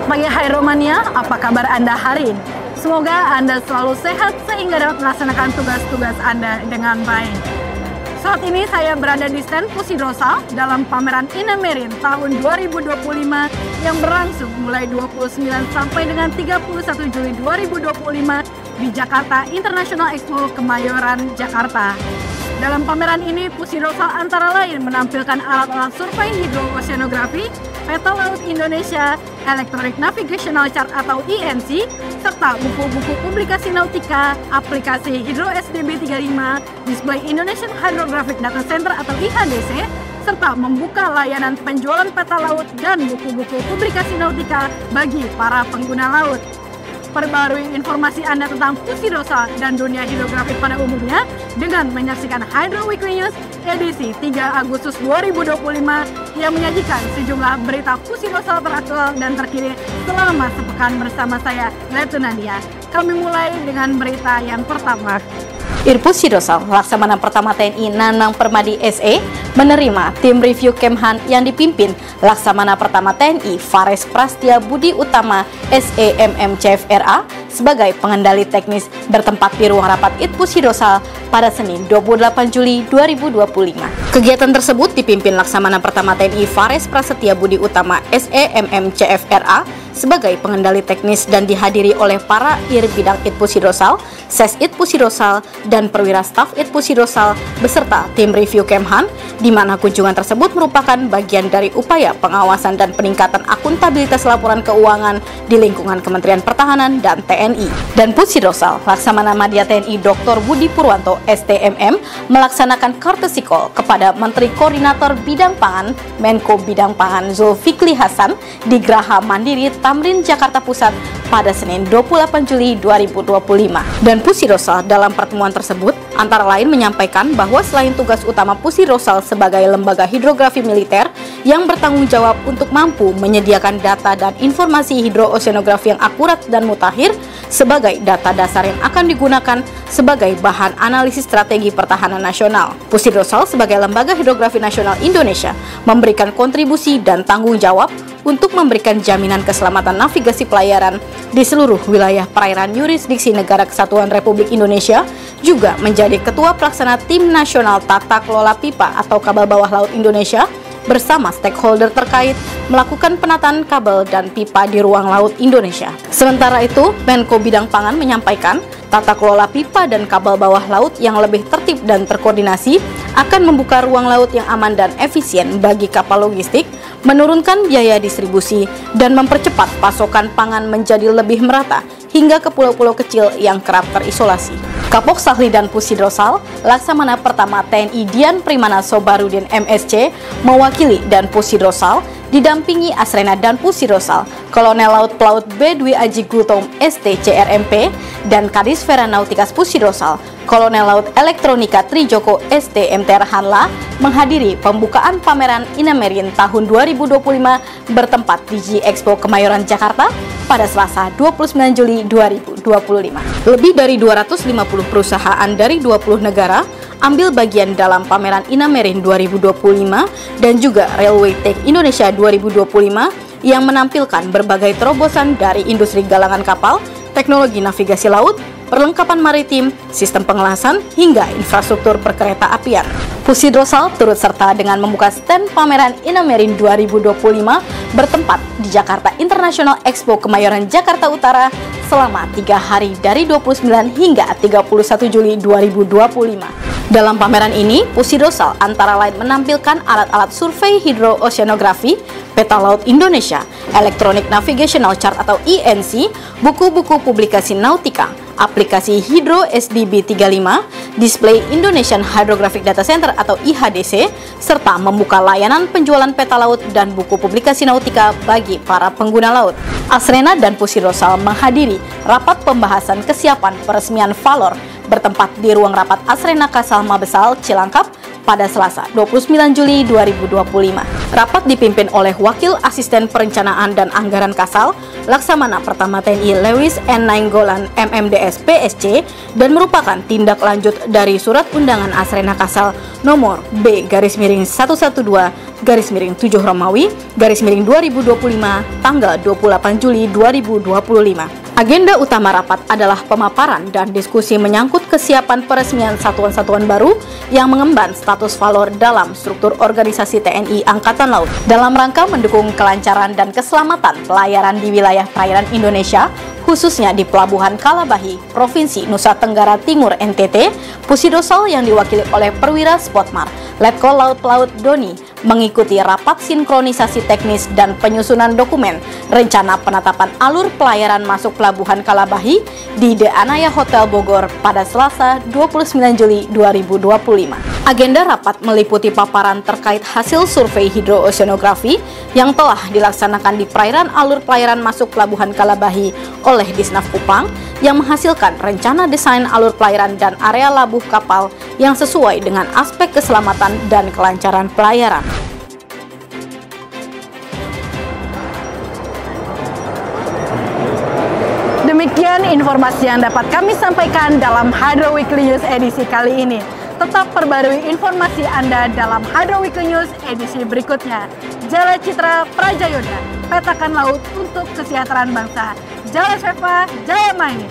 Selamat pagi Hairomania, apa kabar Anda hari ini? Semoga Anda selalu sehat sehingga dapat melaksanakan tugas-tugas Anda dengan baik. Saat ini saya berada di stand Pusidrosal dalam pameran Inamerin tahun 2025 yang berlangsung mulai 29 sampai dengan 31 Juli 2025 di Jakarta International Expo Kemayoran, Jakarta. Dalam pameran ini, Pusidrosal antara lain menampilkan alat-alat survei hidrooceanografi, peta laut Indonesia, Electronic Navigational Chart atau ENC, serta buku-buku publikasi nautika, aplikasi Hydro SDB 35, display Indonesian Hydrographic Data Center atau IHDC, serta membuka layanan penjualan peta laut dan buku-buku publikasi nautika bagi para pengguna laut. Perbarui informasi Anda tentang Pusidrosal dan dunia hidrografi pada umumnya dengan menyaksikan Hydro Weekly News edisi 3 Agustus 2025 yang menyajikan sejumlah berita Pusidrosal teraktual dan terkini selama sepekan bersama saya, Letuna Dia. Kami mulai dengan berita yang pertama. Pusidrosal, Laksamana Pertama TNI Nanang Permadi SE, menerima tim review Kemhan yang dipimpin Laksamana Pertama TNI Fares Prastia Budi Utama SEMM CFRA sebagai pengendali teknis bertempat di ruang rapat Pusidrosal pada Senin 28 Juli 2025. Kegiatan tersebut dipimpin Laksamana Pertama TNI Fares Prastia Budi Utama SEMM CFRA sebagai pengendali teknis dan dihadiri oleh para IR bidang Pusidrosal, Ses Pusidrosal, dan perwira staf Pusidrosal beserta tim review Kemhan, di mana kunjungan tersebut merupakan bagian dari upaya pengawasan dan peningkatan akuntabilitas laporan keuangan di lingkungan Kementerian Pertahanan dan TNI. Dan Pusidrosal, Laksamana Madya TNI Dr. Budi Purwanto STMM melaksanakan courtesy call kepada Menteri Koordinator Bidang Pangan, Menko Bidang Pangan Zulfikli Hasan di Graha Mandiri Tamrin, Jakarta Pusat pada Senin 28 Juli 2025. Dan Pusidrosal dalam pertemuan tersebut antara lain menyampaikan bahwa selain tugas utama Pusidrosal sebagai lembaga hidrografi militer yang bertanggung jawab untuk mampu menyediakan data dan informasi hidrooceanografi yang akurat dan mutakhir sebagai data dasar yang akan digunakan sebagai bahan analisis strategi pertahanan nasional, Pusidrosal sebagai lembaga hidrografi nasional Indonesia memberikan kontribusi dan tanggung jawab untuk memberikan jaminan keselamatan navigasi pelayaran di seluruh wilayah perairan yurisdiksi Negara Kesatuan Republik Indonesia, juga menjadi Ketua Pelaksana Tim Nasional Tata Kelola Pipa atau Kabel Bawah Laut Indonesia bersama stakeholder terkait melakukan penataan kabel dan pipa di ruang laut Indonesia. Sementara itu, Menko Bidang Pangan menyampaikan tata kelola pipa dan kabel bawah laut yang lebih tertib dan terkoordinasi akan membuka ruang laut yang aman dan efisien bagi kapal logistik, menurunkan biaya distribusi, dan mempercepat pasokan pangan menjadi lebih merata hingga ke pulau-pulau kecil yang kerap terisolasi. Kapok Sahli dan Pusidrosal, Laksamana Pertama TNI Dian Primana Sobarudin MSC mewakili dan Pusidrosal didampingi Asrena dan Pusidrosal, Kolonel Laut Pelaut B. Dwi Aji Gultom STCRMP, dan Kadis Veranauticas Pusidrosal, Kolonel Laut Elektronika Trijoko STMTR Hanla menghadiri pembukaan pameran Inamerin tahun 2025 bertempat di G-Expo Kemayoran, Jakarta pada Selasa 29 Juli 2025. Lebih dari 250 perusahaan dari 20 negara ambil bagian dalam pameran Inamerin 2025 dan juga Railway Tech Indonesia 2025 yang menampilkan berbagai terobosan dari industri galangan kapal, teknologi navigasi laut, perlengkapan maritim, sistem pengelasan, hingga infrastruktur perkereta apian. Pusidrosal turut serta dengan membuka stand pameran Inamerin 2025 bertempat di Jakarta International Expo Kemayoran, Jakarta Utara selama 3 hari dari 29 hingga 31 Juli 2025. Dalam pameran ini, Pusidrosal antara lain menampilkan alat-alat survei hidrooceanografi, peta laut Indonesia, Electronic Navigational Chart atau ENC, buku-buku publikasi nautika, aplikasi Hydro SDB 35, display Indonesian Hydrographic Data Center atau IHDC, serta membuka layanan penjualan peta laut dan buku publikasi nautika bagi para pengguna laut. Asrena dan Pusidrosal menghadiri rapat pembahasan kesiapan peresmian Valor bertempat di ruang rapat Asrena Kasal Mabesal, Cilangkap pada Selasa 29 Juli 2025. Rapat dipimpin oleh Wakil Asisten Perencanaan dan Anggaran Kasal, Laksamana Pertama TNI Lewis N. Nainggolan MMDS PSC, dan merupakan tindak lanjut dari Surat Undangan Asrena Kasal nomor B-112-7 Romawi /2025 tanggal 28 Juli 2025. Agenda utama rapat adalah pemaparan dan diskusi menyangkut kesiapan peresmian satuan-satuan baru yang mengemban status valor dalam struktur organisasi TNI Angkatan Laut dalam rangka mendukung kelancaran dan keselamatan pelayaran di wilayah perairan Indonesia, khususnya di Pelabuhan Kalabahi, Provinsi Nusa Tenggara Timur NTT. Pusidosal yang diwakili oleh Perwira Spotmar Letkol Laut Pelaut Doni mengikuti rapat sinkronisasi teknis dan penyusunan dokumen rencana penetapan alur pelayaran masuk Pelabuhan Kalabahi di The Anaya Hotel Bogor pada Selasa 29 Juli 2025. Agenda rapat meliputi paparan terkait hasil survei hidrooceanografi yang telah dilaksanakan di perairan alur pelayaran masuk Pelabuhan Kalabahi oleh Disnaf Kupang yang menghasilkan rencana desain alur pelayaran dan area labuh kapal yang sesuai dengan aspek keselamatan dan kelancaran pelayaran. Demikian informasi yang dapat kami sampaikan dalam Hydro Weekly News edisi kali ini. Tetap perbarui informasi Anda dalam Hydro Weekly News edisi berikutnya. Jala Citra Prajayoda, petakan laut untuk kesejahteraan bangsa. Jala Seva, Jaya Maini.